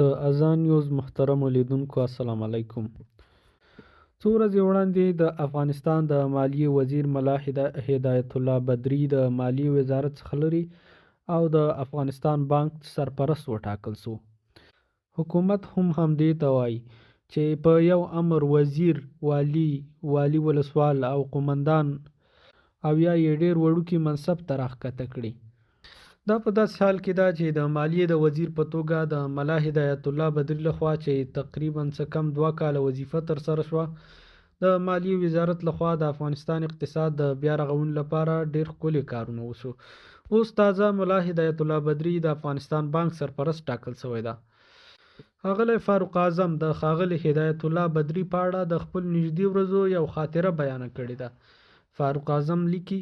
د اذان نیوز محترمو لیدونکو السلام علیکم. څو ورځې وړاندې د افغانستان د مالیې وزیر ملا هدایت الله بدري د مالیې وزارت څخه لرې او د افغانستان بانک سرپرست وټاکل شو. حکومت هم همدې ته وایي چې په یو امر وزیر، والي ولسوال او قومندان او یا یې ډېر وړوکي منصب ته راښکته کړي. دا په داسې حال کې ده چې د مالیې د وزیر په توګه د ملا هدایت الله بدري لخوا چې تقریبا څه کم 2 کاله وظیفه ترسره شوه، د مالیې وزارت لخوا د افغانستان اقتصاد د بیا رغونې لپاره ډېر ښکلي کارونه وشو. اوس تازه ملا هدایت الله بدري د افغانستان بانک سرپرست ټاکل شوی ده. ښاغلی فاروق اعظم د ښاغلي هدایت الله بدري په اړه د خپل نږدې ورځو یو خاطره بیان کړې ده. فاروق اعظم لیکي: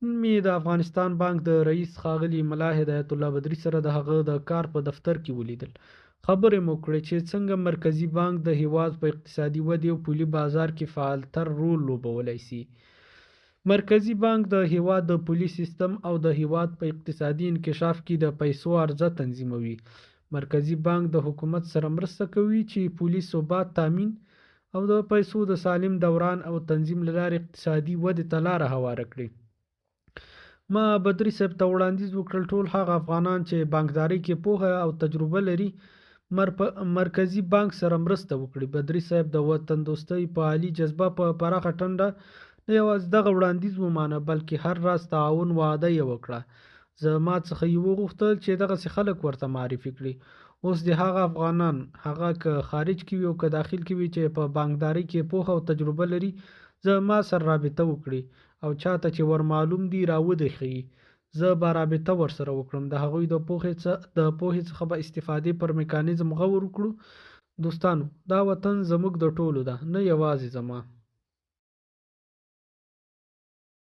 نن مې د افغانستان بانک د رئیس ښاغلي ملا هدایت الله بدري سره د هغه د کار په دفتر کې ولیدل. خبرې مو کړې چې څنګه مرکزي بانک د هیواد په اقتصادي ودې او پولي بازار کې فعالتر رول لوبولی شي. مرکزي بانک د هیواد د پولي سیستم او د هیواد په اقتصادي انکشاف کې د پیسو عرضه تنظیموي. مرکزي بانک د حکومت سره مرسته کوي چې پولي ثبات تامین او د پیسو د سالم دوران او تنظیم له لارې اقتصادي ودې ته لاره هواره کړي. ما بدري صاحب ته وړاندیز وکړل ټول هغه افغانان چې بانکدارۍ کې پوهه او تجربه لري مرکزي بانک سره مرسته وکړي. بدري صاحب د وطن دوستۍ په عالي جذبه په پراخه ټنډه نه یوازې دغه وړاندیز ومانه بلکې هر راز تعاون وعده یې وکړه. زما څخه یې وغوښتل چې دغسې خلک ورته معرفي کړي. اوس د هغه افغانان، هغه که خارج کې وي او که داخل کې وي، چې په بانکدارۍ کې پوهه او تجربه لري، زما سره رابطه وکړي او چاته چې ور معلوم دي راودخیي، زه به رابطه ورسره وکړم. د هغوی د پوهې څخه به استفادې پر میکانیزم غور وکړو. دوستانو، دا وطن زموږ د ټولو ده، نه یوازې زما.